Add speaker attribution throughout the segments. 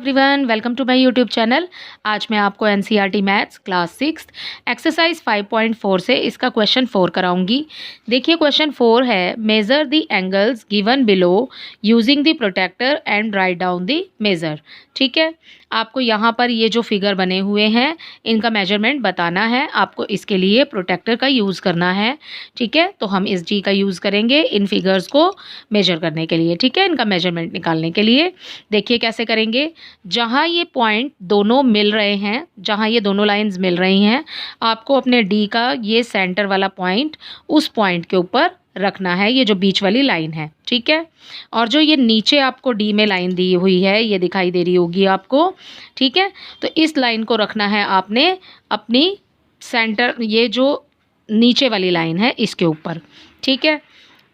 Speaker 1: Everyone, welcome to my YouTube channel. आज मैं आपको एनसीईआरटी मैथ्स क्लास 6 एक्सरसाइज 5.4 से इसका क्वेश्चन 4 कराऊंगी। देखिए क्वेश्चन 4 है, measure the angles given below using the protractor and write down the measure. ठीक है, आपको यहाँ पर ये जो फिगर बने हुए हैं इनका मेजरमेंट बताना है। आपको इसके लिए प्रोटेक्टर का यूज़ करना है। ठीक है, तो हम इस जी का यूज़ करेंगे इन फिगर्स को मेजर करने के लिए। ठीक है, इनका मेजरमेंट निकालने के लिए देखिए कैसे करेंगे। जहाँ ये पॉइंट दोनों मिल रहे हैं, जहाँ ये दोनों लाइंस मिल रही हैं, आपको अपने डी का ये सेंटर वाला पॉइंट उस पॉइंट के ऊपर रखना है, ये जो बीच वाली लाइन है। ठीक है, और जो ये नीचे आपको डी में लाइन दी हुई है ये दिखाई दे रही होगी आपको। ठीक है, तो इस लाइन को रखना है आपने अपनी सेंटर, ये जो नीचे वाली लाइन है इसके ऊपर। ठीक है,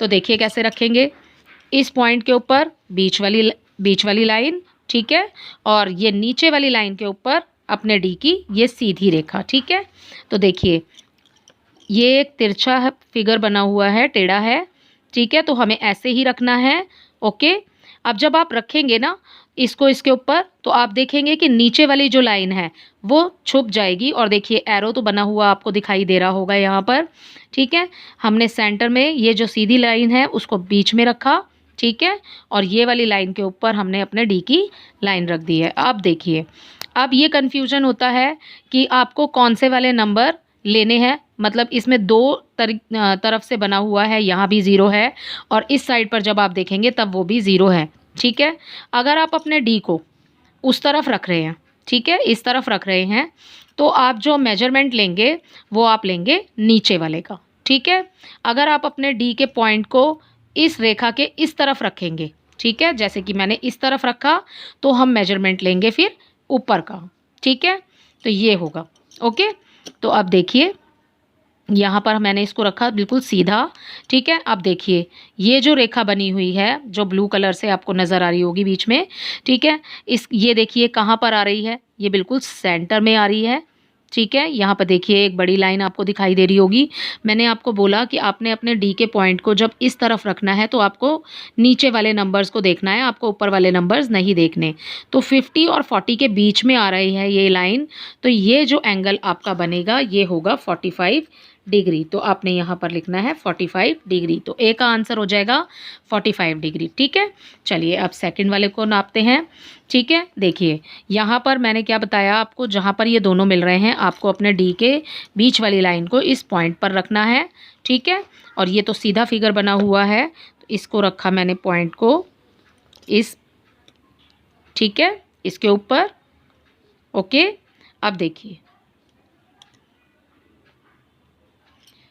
Speaker 1: तो देखिए कैसे रखेंगे। इस पॉइंट के ऊपर बीच वाली लाइन, ठीक है, और ये नीचे वाली लाइन के ऊपर अपने डी की ये सीधी रेखा। ठीक है, तो देखिए ये एक तिरछा फिगर बना हुआ है, टेढ़ा है। ठीक है, तो हमें ऐसे ही रखना है। ओके, अब जब आप रखेंगे ना इसको इसके ऊपर, तो आप देखेंगे कि नीचे वाली जो लाइन है वो छुप जाएगी। और देखिए एरो तो बना हुआ आपको दिखाई दे रहा होगा यहाँ पर। ठीक है, हमने सेंटर में ये जो सीधी लाइन है उसको बीच में रखा। ठीक है, और ये वाली लाइन के ऊपर हमने अपने डी की लाइन रख दी है। अब देखिए, अब ये कन्फ्यूजन होता है कि आपको कौन से वाले नंबर लेने हैं। मतलब इसमें दो तरफ से बना हुआ है, यहाँ भी ज़ीरो है और इस साइड पर जब आप देखेंगे तब वो भी ज़ीरो है। ठीक है, अगर आप अपने डी को उस तरफ रख रहे हैं, ठीक है, इस तरफ रख रहे हैं, तो आप जो मेजरमेंट लेंगे वो आप लेंगे नीचे वाले का। ठीक है, अगर आप अपने डी के पॉइंट को इस रेखा के इस तरफ रखेंगे, ठीक है, जैसे कि मैंने इस तरफ रखा, तो हम मेजरमेंट लेंगे फिर ऊपर का। ठीक है, तो ये होगा। ओके, तो अब देखिए यहाँ पर मैंने इसको रखा बिल्कुल सीधा। ठीक है, अब देखिए ये जो रेखा बनी हुई है जो ब्लू कलर से आपको नज़र आ रही होगी बीच में। ठीक है, ये देखिए कहाँ पर आ रही है, ये बिल्कुल सेंटर में आ रही है। ठीक है, यहाँ पर देखिए एक बड़ी लाइन आपको दिखाई दे रही होगी। मैंने आपको बोला कि आपने अपने डी के पॉइंट को जब इस तरफ रखना है तो आपको नीचे वाले नंबर्स को देखना है, आपको ऊपर वाले नंबर्स नहीं देखने। तो 50 और 40 के बीच में आ रही है ये लाइन, तो ये जो एंगल आपका बनेगा ये होगा 45 डिग्री। तो आपने यहाँ पर लिखना है 45 डिग्री। तो ए का आंसर हो जाएगा 45 डिग्री। ठीक है, चलिए अब सेकंड वाले को नापते हैं। ठीक है, देखिए यहाँ पर मैंने क्या बताया आपको, जहाँ पर ये दोनों मिल रहे हैं आपको अपने डी के बीच वाली लाइन को इस पॉइंट पर रखना है। ठीक है, और ये तो सीधा फिगर बना हुआ है, तो इसको रखा मैंने पॉइंट को इस, ठीक है, इसके ऊपर। ओके, अब देखिए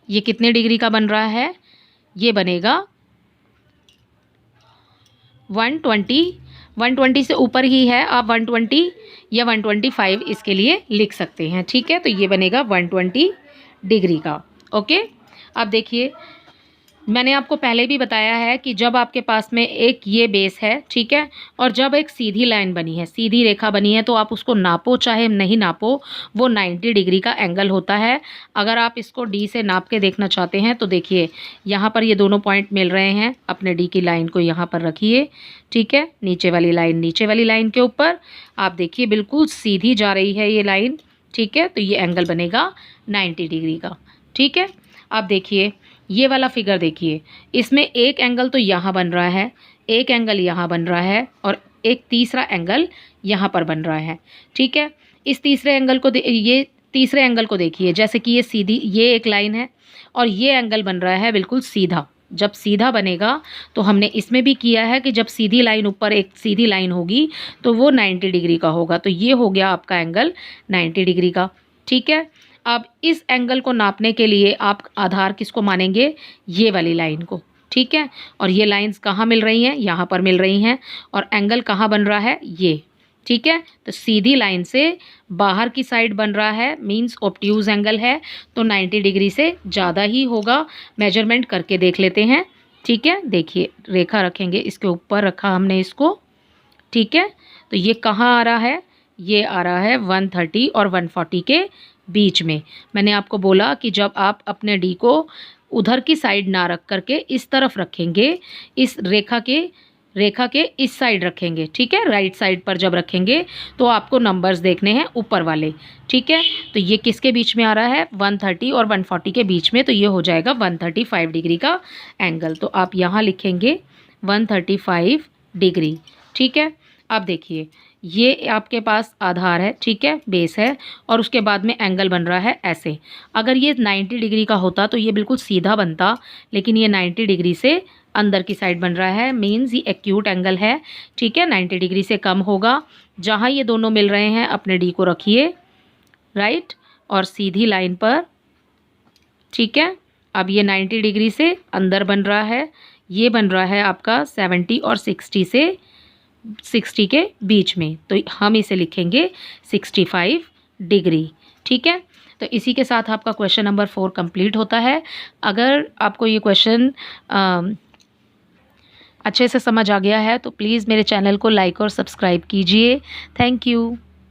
Speaker 1: ये कितने डिग्री का बन रहा है, ये बनेगा 120 से ऊपर ही है। आप 120 या 125 इसके लिए लिख सकते हैं। ठीक है, तो ये बनेगा 120 डिग्री का। ओके, अब देखिए मैंने आपको पहले भी बताया है कि जब आपके पास में एक ये बेस है, ठीक है, और जब एक सीधी लाइन बनी है, सीधी रेखा बनी है, तो आप उसको नापो चाहे नहीं नापो, वो 90 डिग्री का एंगल होता है। अगर आप इसको डी से नाप के देखना चाहते हैं तो देखिए यहाँ पर ये दोनों पॉइंट मिल रहे हैं, अपने डी की लाइन को यहाँ पर रखिए। ठीक है, नीचे वाली लाइन के ऊपर आप देखिए बिल्कुल सीधी जा रही है ये लाइन। ठीक है, तो ये एंगल बनेगा 90 डिग्री का। ठीक है, अब देखिए ये वाला फिगर देखिए, इसमें एक एंगल तो यहाँ बन रहा है, एक एंगल यहाँ बन रहा है और एक तीसरा एंगल यहाँ पर बन रहा है। ठीक है, इस तीसरे एंगल को ये तीसरे एंगल को देखिए, जैसे कि ये सीधी ये एक लाइन है और ये एंगल बन रहा है बिल्कुल सीधा। जब सीधा बनेगा तो हमने इसमें भी किया है कि जब सीधी लाइन ऊपर एक सीधी लाइन होगी तो वो 90 डिग्री का होगा। तो ये हो गया आपका एंगल 90 डिग्री का। ठीक है, अब इस एंगल को नापने के लिए आप आधार किसको मानेंगे, ये वाली लाइन को। ठीक है, और ये लाइंस कहाँ मिल रही हैं, यहाँ पर मिल रही हैं, और एंगल कहाँ बन रहा है, ये। ठीक है, तो सीधी लाइन से बाहर की साइड बन रहा है, मींस ऑब्ट्यूज एंगल है, तो 90 डिग्री से ज़्यादा ही होगा। मेजरमेंट करके देख लेते हैं। ठीक है, देखिए रेखा रखेंगे, इसके ऊपर रखा हमने इसको। ठीक है, तो ये कहाँ आ रहा है, ये आ रहा है 130 और 140 के बीच में। मैंने आपको बोला कि जब आप अपने डी को उधर की साइड ना रख करके इस तरफ रखेंगे, इस रेखा के रेखा के इस साइड रखेंगे, ठीक है, राइट साइड पर जब रखेंगे तो आपको नंबर्स देखने हैं ऊपर वाले, ठीक है। तो ये किसके बीच में आ रहा है, 130 और 140 के बीच में, तो ये हो जाएगा 135 डिग्री का एंगल। तो आप यहाँ लिखेंगे 135 डिग्री, ठीक है। अब देखिए ये आपके पास आधार है, ठीक है, बेस है, और उसके बाद में एंगल बन रहा है ऐसे। अगर ये 90 डिग्री का होता तो ये बिल्कुल सीधा बनता, लेकिन ये 90 डिग्री से अंदर की साइड बन रहा है, मीन्स ये एक्यूट एंगल है, ठीक है, 90 डिग्री से कम होगा। जहाँ ये दोनों मिल रहे हैं अपने डी को रखिए राइट और सीधी लाइन पर, ठीक है। अब ये 90 डिग्री से अंदर बन रहा है, ये बन रहा है आपका 70 और 60 के बीच में, तो हम इसे लिखेंगे 65 डिग्री, ठीक है। तो इसी के साथ आपका क्वेश्चन नंबर 4 कंप्लीट होता है। अगर आपको ये क्वेश्चन अच्छे से समझ आ गया है तो प्लीज़ मेरे चैनल को लाइक और सब्सक्राइब कीजिए। Thank you.